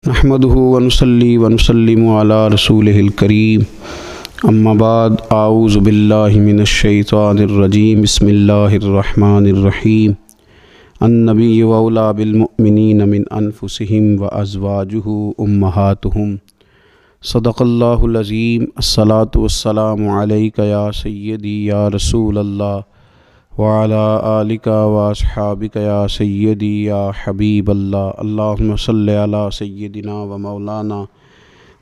نحمده ونصلي ونسلم على رسوله الكريم اما بعد اعوذ باللہ من الشیطان الرجیم بسم اللہ الرحمن الرحیم النبی اولی بالمؤمنین من انفسهم وازواجہ امہاتہم صدق اللہ العظیم الصلاۃ والسلام علیک یا سیدی یا رسول اللہ وعلی آلک واصحابک یا سیدی یا حبیب اللہ اللہم صلی علی سیدنا و مولانا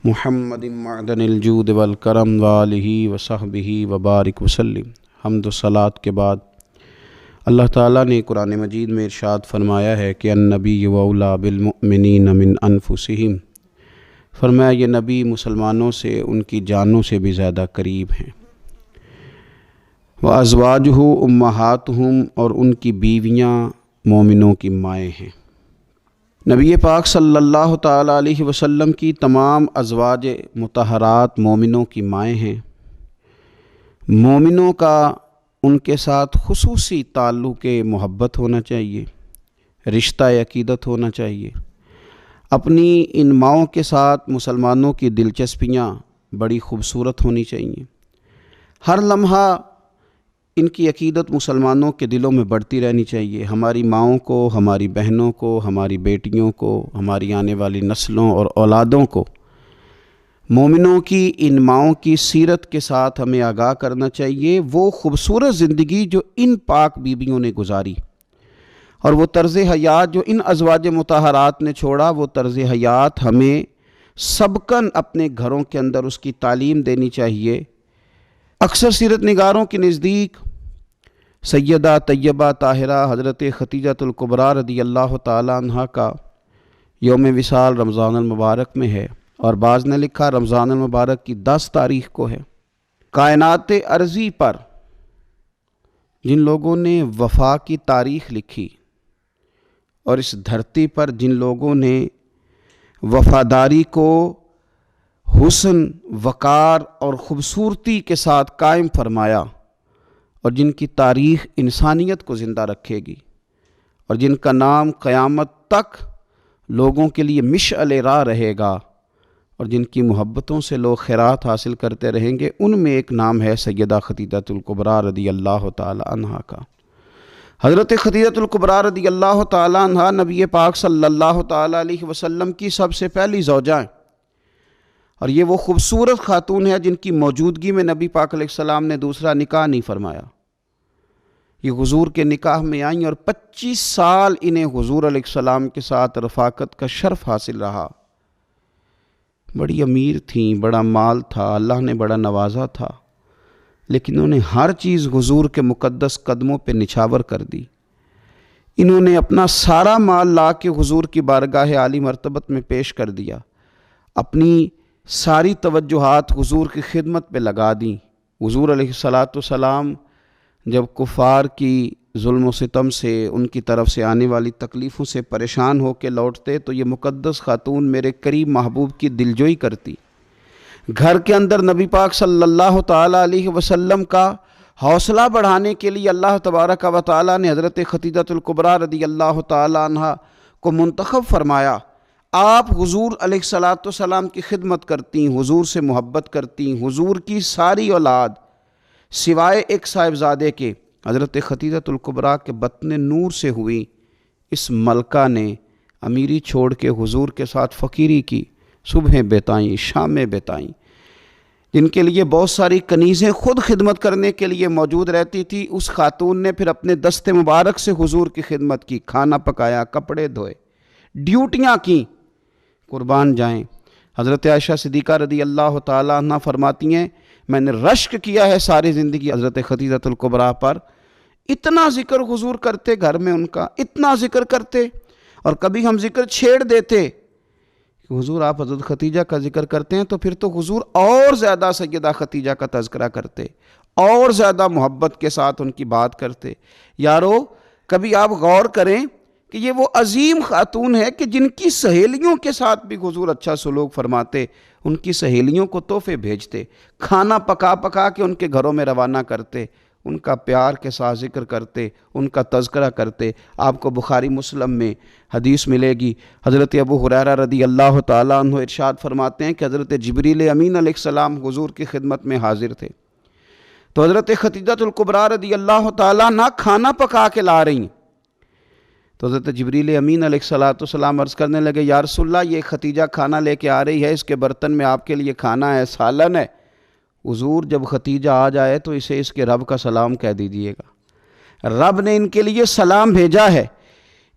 محمد معدن الجود والکرم وآلہ وصحبہ وبارک وسلم۔ حمد و صلاۃ کے بعد اللہ تعالیٰ نے قرآن مجید میں ارشاد فرمایا ہے کہ النبی اولی بالمؤمنین من انفسہم، فرمایا یہ نبی مسلمانوں سے ان کی جانوں سے بھی زیادہ قریب ہیں۔ وَأَزْوَاجُهُ أُمَّهَاتُهُمْ، اور ان کی بیویاں مومنوں کی مائیں ہیں۔ نبی پاک صلی اللہ تعالیٰ علیہ وسلم کی تمام ازواج مطہرات مومنوں کی مائیں ہیں۔ مومنوں کا ان کے ساتھ خصوصی تعلق محبت ہونا چاہیے، رشتہ عقیدت ہونا چاہیے۔ اپنی ان ماؤں کے ساتھ مسلمانوں کی دلچسپیاں بڑی خوبصورت ہونی چاہیے۔ ہر لمحہ ان کی عقیدت مسلمانوں کے دلوں میں بڑھتی رہنی چاہیے۔ ہماری ماؤں کو، ہماری بہنوں کو، ہماری بیٹیوں کو، ہماری آنے والی نسلوں اور اولادوں کو مومنوں کی ان ماؤں کی سیرت کے ساتھ ہمیں آگاہ کرنا چاہیے۔ وہ خوبصورت زندگی جو ان پاک بیویوں نے گزاری اور وہ طرز حیات جو ان ازواج مطہرات نے چھوڑا، وہ طرز حیات ہمیں سبقاً اپنے گھروں کے اندر اس کی تعلیم دینی چاہیے۔ اکثر سیرت نگاروں کے نزدیک سیدہ طیبہ طاہرہ حضرت ختیجۃ الکبریٰ رضی اللہ تعالیٰ عنہ کا یوم وصال رمضان المبارک میں ہے، اور بعض نے لکھا رمضان المبارک کی 10 تاریخ کو ہے۔ کائنات ارضی پر جن لوگوں نے وفا کی تاریخ لکھی اور اس دھرتی پر جن لوگوں نے وفاداری کو حسن، وقار اور خوبصورتی کے ساتھ قائم فرمایا، اور جن کی تاریخ انسانیت کو زندہ رکھے گی، اور جن کا نام قیامت تک لوگوں کے لیے مشعل راہ رہے گا، اور جن کی محبتوں سے لوگ خیرات حاصل کرتے رہیں گے، ان میں ایک نام ہے سیدہ ختیجۃ الکبریٰ رضی اللہ تعالی عنہ کا۔ حضرت ختیجۃ الکبریٰ رضی اللہ تعالی عنہ نبی پاک صلی اللہ تعالی علیہ وسلم کی سب سے پہلی زوجہ ہیں، اور یہ وہ خوبصورت خاتون ہے جن کی موجودگی میں نبی پاک علیہ السلام نے دوسرا نکاح نہیں فرمایا۔ یہ حضور کے نکاح میں آئیں اور 25 سال انہیں حضور علیہ السلام کے ساتھ رفاقت کا شرف حاصل رہا۔ بڑی امیر تھیں، بڑا مال تھا، اللہ نے بڑا نوازا تھا، لیکن انہوں نے ہر چیز حضور کے مقدس قدموں پہ نچھاور کر دی۔ انہوں نے اپنا سارا مال لا کے حضور کی بارگاہ عالی مرتبت میں پیش کر دیا، اپنی ساری توجہات حضور کی خدمت پہ لگا دیں۔ حضور علیہ السلام جب کفار کی ظلم و ستم سے، ان کی طرف سے آنے والی تکلیفوں سے پریشان ہو کے لوٹتے تو یہ مقدس خاتون میرے قریب محبوب کی دلجوئی کرتی۔ گھر کے اندر نبی پاک صلی اللہ تعالیٰ علیہ وسلم کا حوصلہ بڑھانے کے لیے اللہ تبارک و تعالیٰ نے حضرت ختیجۃ الکبریٰ رضی اللہ تعالیٰ عنہ کو منتخب فرمایا۔ آپ حضور علیہ السلام کی خدمت کرتی، حضور سے محبت کرتی، حضور کی ساری اولاد سوائے ایک صاحبزادے کے حضرت ختیجۃ الکبریٰ کے بطن نور سے ہوئی۔ اس ملکہ نے امیری چھوڑ کے حضور کے ساتھ فقیری کی، صبحیں بتائیں، شامیں بتائیں، جن کے لیے بہت ساری کنیزیں خود خدمت کرنے کے لیے موجود رہتی تھی۔ اس خاتون نے پھر اپنے دست مبارک سے حضور کی خدمت کی، کھانا پکایا، کپڑے دھوئے، ڈیوٹیاں کیں۔ قربان جائیں، حضرت عائشہ صدیقہ رضی اللہ تعالیٰ عنہ فرماتی ہیں میں نے رشک کیا ہے ساری زندگی حضرت ختیجۃ الکبریٰ پر۔ اتنا ذکر حضور کرتے گھر میں ان کا، اتنا ذکر کرتے، اور کبھی ہم ذکر چھیڑ دیتے کہ حضور آپ حضرت ختیجہ کا ذکر کرتے ہیں، تو پھر تو حضور اور زیادہ سیدہ ختیجہ کا تذکرہ کرتے، اور زیادہ محبت کے ساتھ ان کی بات کرتے۔ یارو کبھی آپ غور کریں کہ یہ وہ عظیم خاتون ہے کہ جن کی سہیلیوں کے ساتھ بھی حضور اچھا سلوک فرماتے، ان کی سہیلیوں کو تحفے بھیجتے، کھانا پکا پکا کے ان کے گھروں میں روانہ کرتے، ان کا پیار کے ساتھ ذکر کرتے، ان کا تذکرہ کرتے۔ آپ کو بخاری مسلم میں حدیث ملے گی، حضرت ابو ہریرہ رضی اللہ تعالیٰ عنہ ارشاد فرماتے ہیں کہ حضرت جبریل امین علیہ السلام حضور کی خدمت میں حاضر تھے، تو حضرت خدیجہ الکبریٰ رضی اللہ تعالیٰ عنہ کھانا پکا کے لا رہی ہیں، تو حضرت جبریل امین علیہ السلام عرض کرنے لگے، یا رسول اللہ یہ خدیجہ کھانا لے کے آ رہی ہے، اس کے برتن میں آپ کے لیے کھانا ہے، سالن ہے۔ حضور جب ختیجہ آ جائے تو اسے اس کے رب کا سلام کہہ دیجئے گا، رب نے ان کے لیے سلام بھیجا ہے،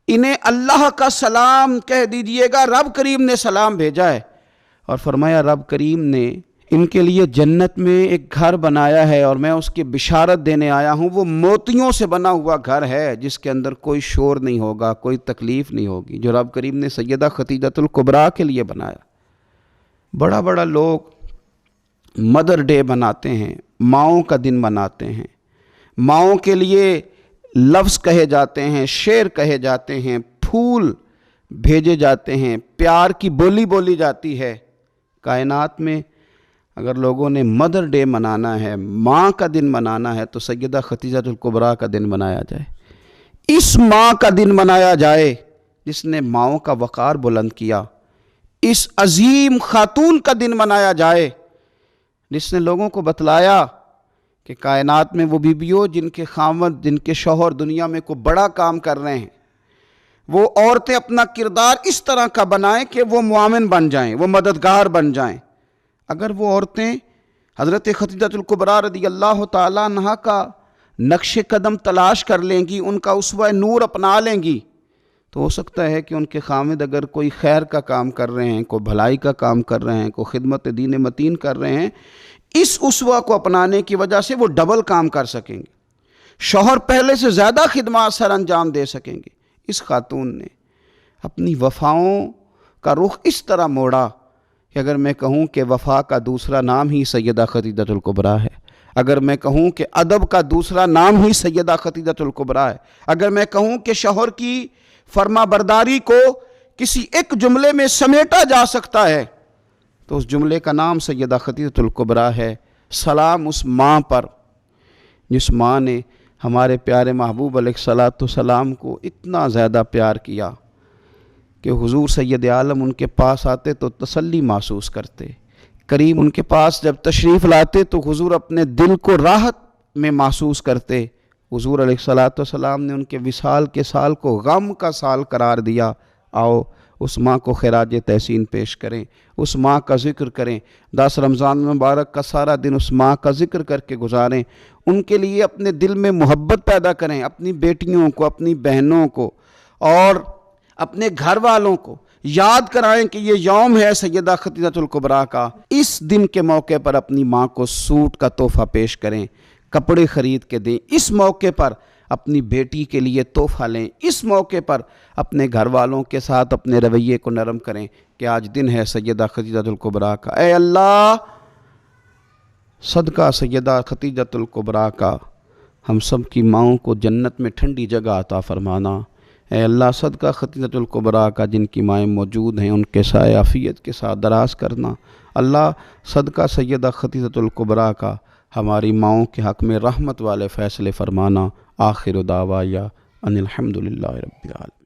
انہیں اللہ کا سلام کہہ دیجئے گا، رب کریم نے سلام بھیجا ہے۔ اور فرمایا رب کریم نے ان کے لیے جنت میں ایک گھر بنایا ہے اور میں اس کی بشارت دینے آیا ہوں، وہ موتیوں سے بنا ہوا گھر ہے جس کے اندر کوئی شور نہیں ہوگا، کوئی تکلیف نہیں ہوگی، جو رب کریم نے سیدہ خدیجہ الکبریٰ کے لیے بنایا۔ بڑا بڑا لوگ مدر ڈے مناتے ہیں، ماؤں کا دن مناتے ہیں، ماؤں کے لیے لفظ کہے جاتے ہیں، شعر کہے جاتے ہیں، پھول بھیجے جاتے ہیں، پیار کی بولی بولی جاتی ہے۔ کائنات میں اگر لوگوں نے مدر ڈے منانا ہے، ماں کا دن منانا ہے، تو سیدہ خدیجہ الکبریٰ کا دن منایا جائے، اس ماں کا دن منایا جائے جس نے ماؤں کا وقار بلند کیا، اس عظیم خاتون کا دن منایا جائے جس نے لوگوں کو بتلایا کہ کائنات میں وہ بیویوں جن کے خاوند، جن کے شوہر دنیا میں کوئی بڑا کام کر رہے ہیں، وہ عورتیں اپنا کردار اس طرح کا بنائیں کہ وہ معاون بن جائیں، وہ مددگار بن جائیں۔ اگر وہ عورتیں حضرت خدیجہ الکبریٰ رضی اللہ تعالیٰ عنہا کا نقش قدم تلاش کر لیں گی، ان کا اسوہ نور اپنا لیں گی، تو ہو سکتا ہے کہ ان کے خامد اگر کوئی خیر کا کام کر رہے ہیں، کوئی بھلائی کا کام کر رہے ہیں، کوئی خدمت دین متین کر رہے ہیں، اس اسوہ کو اپنانے کی وجہ سے وہ ڈبل کام کر سکیں گے، شوہر پہلے سے زیادہ خدمات سر انجام دے سکیں گے۔ اس خاتون نے اپنی وفاؤں کا رخ اس طرح موڑا کہ اگر میں کہوں کہ وفا کا دوسرا نام ہی سیدہ خدیجہ الکبریٰ ہے، اگر میں کہوں کہ ادب کا دوسرا نام ہی سیدہ خدیجہ الکبریٰ ہے، اگر میں کہوں کہ شوہر کی فرما برداری کو کسی ایک جملے میں سمیٹا جا سکتا ہے تو اس جملے کا نام سیدہ خدیجہ الکبریٰ ہے۔ سلام اس ماں پر جس ماں نے ہمارے پیارے محبوب علیہ السلام کو اتنا زیادہ پیار کیا کہ حضور سید عالم ان کے پاس آتے تو تسلی محسوس کرتے، کریم ان کے پاس جب تشریف لاتے تو حضور اپنے دل کو راحت میں محسوس کرتے۔ حضور علیہ السلام نے ان کے وصال کے سال کو غم کا سال قرار دیا۔ آؤ اس ماں کو خراج تحسین پیش کریں، اس ماں کا ذکر کریں، 10 رمضان مبارک کا سارا دن اس ماں کا ذکر کر کے گزاریں، ان کے لیے اپنے دل میں محبت پیدا کریں، اپنی بیٹیوں کو، اپنی بہنوں کو اور اپنے گھر والوں کو یاد کرائیں کہ یہ یوم ہے سیدہ خدیجہ الکبریٰ کا۔ اس دن کے موقع پر اپنی ماں کو سوٹ کا تحفہ پیش کریں، کپڑے خرید کے دیں، اس موقع پر اپنی بیٹی کے لیے تحفہ لیں، اس موقع پر اپنے گھر والوں کے ساتھ اپنے رویے کو نرم کریں کہ آج دن ہے سیدہ خدیجہ الکبریٰ کا۔ اے اللہ صدقہ سیدہ خدیجہ الکبریٰ کا ہم سب کی ماؤں کو جنت میں ٹھنڈی جگہ عطا فرمانا۔ اے اللہ صدقہ خدیجہ الکبریٰ کا جن کی مائیں موجود ہیں ان کے سائے عافیت کے ساتھ دراز کرنا۔ اللہ صدقہ سیدہ خدیجہ الکبریٰ کا ہماری ماؤں کے حق میں رحمت والے فیصلے فرمانا۔ آخر دعوایا ان الحمدللہ رب العالمین۔